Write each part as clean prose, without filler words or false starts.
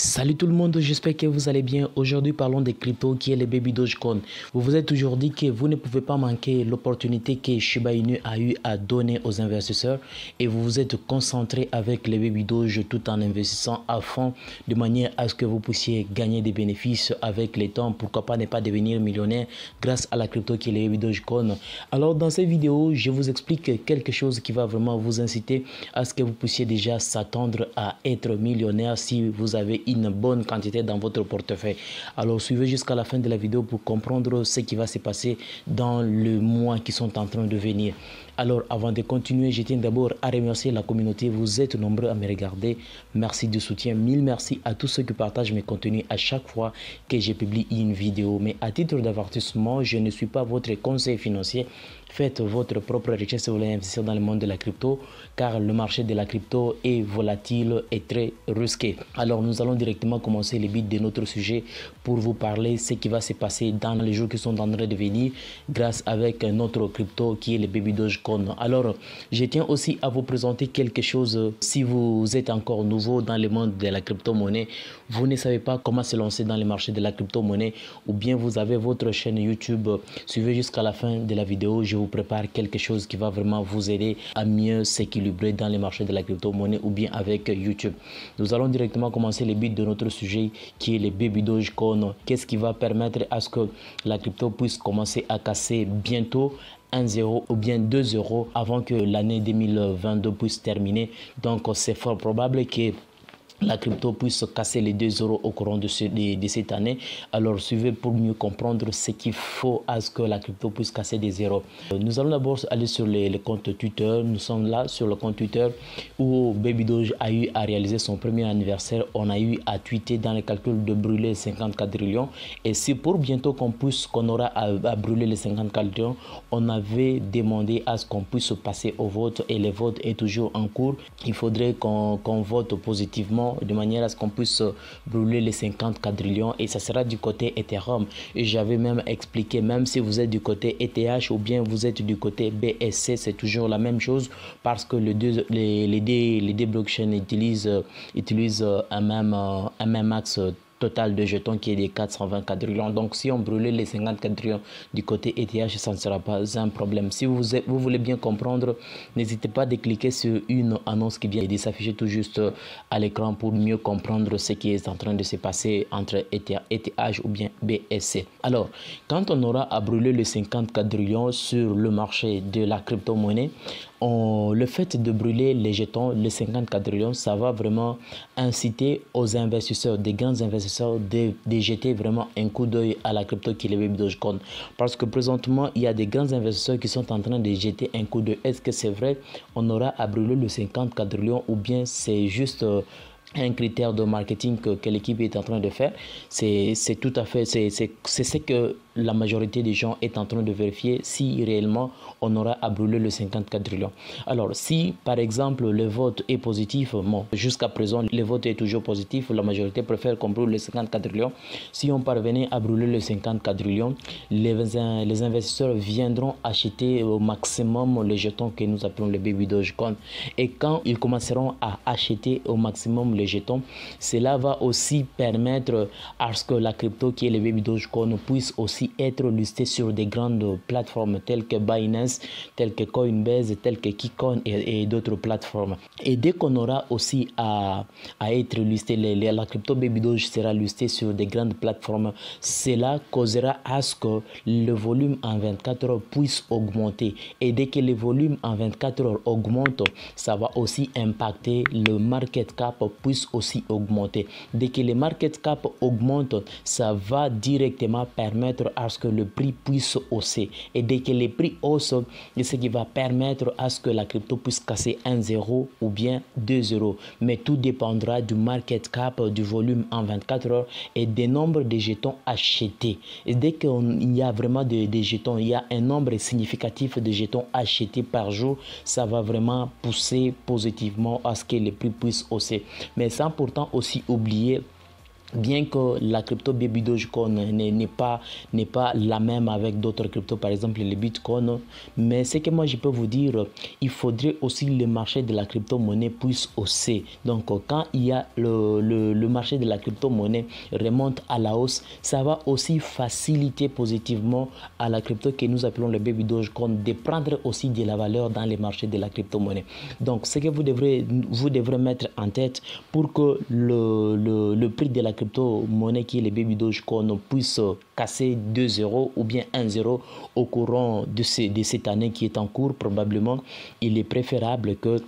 Salut tout le monde, j'espère que vous allez bien. Aujourd'hui, parlons des cryptos qui est le Baby Dogecoin. Vous vous êtes toujours dit que vous ne pouvez pas manquer l'opportunité que Shiba Inu a eu à donner aux investisseurs et vous vous êtes concentré avec les Baby Doge tout en investissant à fond de manière à ce que vous puissiez gagner des bénéfices avec les temps. Pourquoi pas ne pas devenir millionnaire grâce à la crypto qui est le Baby Dogecoin. Alors dans cette vidéo, je vous explique quelque chose qui va vraiment vous inciter à ce que vous puissiez déjà s'attendre à être millionnaire si vous avez une bonne quantité dans votre portefeuille. Alors suivez jusqu'à la fin de la vidéo pour comprendre ce qui va se passer dans le mois qui sont en train de venir. Alors avant de continuer, je tiens d'abord à remercier la communauté. Vous êtes nombreux à me regarder. Merci du soutien. Mille merci à tous ceux qui partagent mes contenus à chaque fois que je publie une vidéo. Mais à titre d'avertissement, je ne suis pas votre conseiller financier. Faites votre propre recherche si vous voulez investir dans le monde de la crypto, car le marché de la crypto est volatile et très risqué. Alors nous allons directement commencer le but de notre sujet pour vous parler de ce qui va se passer dans les jours qui sont en train de venir grâce avec notre crypto qui est le Baby Dogecoin. Alors je tiens aussi à vous présenter quelque chose. Si vous êtes encore nouveau dans le monde de la crypto-monnaie, vous ne savez pas comment se lancer dans le marché de la crypto-monnaie ou bien vous avez votre chaîne YouTube, suivez jusqu'à la fin de la vidéo. Je vous prépare quelque chose qui va vraiment vous aider à mieux s'équilibrer dans les marchés de la crypto-monnaie ou bien avec YouTube. Nous allons directement commencer le but de notre sujet qui est le Baby Dogecoin. Qu'est-ce qui va permettre à ce que la crypto puisse commencer à casser bientôt 1,0 ou bien 2 € avant que l'année 2022 puisse terminer. Donc c'est fort probable que la crypto puisse casser les 2 € au courant de cette année. Alors suivez pour mieux comprendre ce qu'il faut à ce que la crypto puisse casser des zéros. Nous allons d'abord aller sur les comptes Twitter. Nous sommes là sur le compte Twitter où Baby Doge a eu à réaliser son premier anniversaire. On a eu à tweeter dans les calculs de brûler 54 trillions. Et c'est pour bientôt qu'on aura à brûler les 54 trillions. On avait demandé à ce qu'on puisse passer au vote et le vote est toujours en cours. Il faudrait qu'on vote positivement de manière à ce qu'on puisse brûler les 50 quadrillions et ça sera du côté Ethereum. Et j'avais même expliqué, même si vous êtes du côté ETH ou bien vous êtes du côté BSC, c'est toujours la même chose parce que les deux blockchains utilisent un même axe total de jetons qui est de 420 quadrillions. Donc si on brûlait les 50 quadrillions du côté ETH, ça ne sera pas un problème. Si vous voulez bien comprendre, n'hésitez pas à cliquer sur une annonce qui vient de s'afficher tout juste à l'écran pour mieux comprendre ce qui est en train de se passer entre ETH ou bien BSC. Alors, quand on aura à brûler les 50 quadrillions sur le marché de la crypto-monnaie, le fait de brûler les jetons, les 50 quadrillions, ça va vraiment inciter aux investisseurs, des grands investisseurs, de jeter vraiment un coup d'œil à la crypto qui est le Baby Dogecoin. Parce que présentement, il y a des grands investisseurs qui sont en train de jeter un coup d'œil. Est-ce que c'est vrai, on aura à brûler les 50 quadrillions ou bien c'est juste un critère de marketing que l'équipe est en train de faire? C'est tout à fait, c'est ce que la majorité des gens est en train de vérifier si réellement on aura à brûler le 54 trillions. Alors si par exemple le vote est positif, bon, jusqu'à présent le vote est toujours positif, la majorité préfère qu'on brûle les 54 trillions. Si on parvenait à brûler les 54 trillions, les investisseurs viendront acheter au maximum les jetons que nous appelons le Baby Dogecoin. Et quand ils commenceront à acheter au maximum les jetons, cela va aussi permettre à ce que la crypto qui est le Baby Dogecoin puisse aussi être listé sur des grandes plateformes telles que Binance, telles que Coinbase, telles que KuCoin et d'autres plateformes. Et dès qu'on aura aussi à être listé, la crypto Baby Doge sera listée sur des grandes plateformes, cela causera à ce que le volume en 24 heures puisse augmenter. Et dès que le volume en 24 heures augmente, ça va aussi impacter le market cap puisse aussi augmenter. Dès que le market cap augmente, ça va directement permettre à ce que le prix puisse hausser. Et dès que les prix haussent, c'est ce qui va permettre à ce que la crypto puisse casser 1,0 ou bien 2 €. Mais tout dépendra du market cap, du volume en 24 heures et des nombres de jetons achetés. Et dès qu'il y a vraiment des jetons, il y a un nombre significatif de jetons achetés par jour, ça va vraiment pousser positivement à ce que les prix puissent hausser. Mais sans pourtant aussi oublier Bien que la crypto Baby Dogecoin n'est pas la même avec d'autres cryptos, par exemple le Bitcoin, mais ce que moi je peux vous dire, il faudrait aussi le marché de la crypto-monnaie puisse hausser. Donc quand il y a le marché de la crypto-monnaie remonte à la hausse, ça va aussi faciliter positivement à la crypto que nous appelons le Baby Dogecoin de prendre aussi de la valeur dans les marchés de la crypto-monnaie. Donc ce que vous devrez mettre en tête pour que le prix de la crypto-monnaie qui est le Baby Dogecoin puisse casser 2 € ou bien 1 € au courant de cette année qui est en cours, probablement, il est préférable que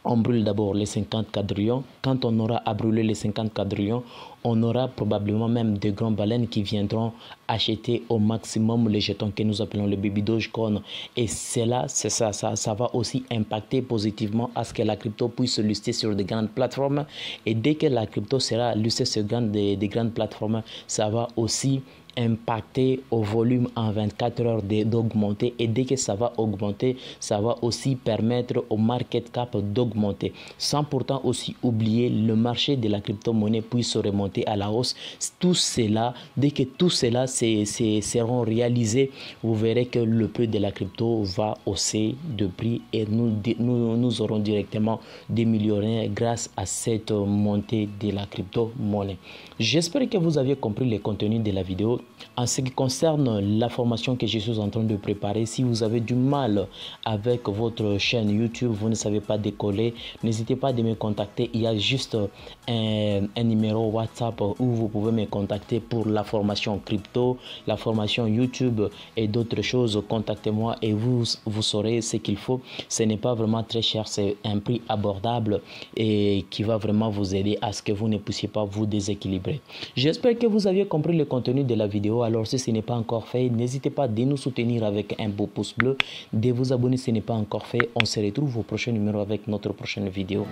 on brûle d'abord les 50 quadrillions. Quand on aura à brûler les 50 quadrillions, on aura probablement même des grandes baleines qui viendront acheter au maximum les jetons que nous appelons le Baby Dogecoin. Et cela, ça va aussi impacter positivement à ce que la crypto puisse se lister sur de grandes plateformes. Et dès que la crypto sera listée sur des grandes plateformes, ça va aussi impacter au volume en 24 heures d'augmenter, et dès que ça va augmenter, ça va aussi permettre au market cap d'augmenter, sans pourtant aussi oublier le marché de la crypto-monnaie puisse remonter à la hausse. Tout cela, dès que tout cela seront réalisés, vous verrez que le prix de la crypto va hausser de prix et nous aurons directement des millionnaires grâce à cette montée de la crypto-monnaie. J'espère que vous avez compris le contenu de la vidéo. En ce qui concerne la formation que je suis en train de préparer, si vous avez du mal avec votre chaîne YouTube, vous ne savez pas décoller, n'hésitez pas à me contacter. Il y a juste un numéro WhatsApp où vous pouvez me contacter pour la formation crypto, la formation YouTube et d'autres choses. Contactez-moi et vous saurez ce qu'il faut. Ce n'est pas vraiment très cher, c'est un prix abordable et qui va vraiment vous aider à ce que vous ne puissiez pas vous déséquilibrer. J'espère que vous aviez compris le contenu de la vidéo. Alors si ce n'est pas encore fait, n'hésitez pas de nous soutenir avec un beau pouce bleu, de vous abonner si ce n'est pas encore fait. On se retrouve au prochain numéro avec notre prochaine vidéo.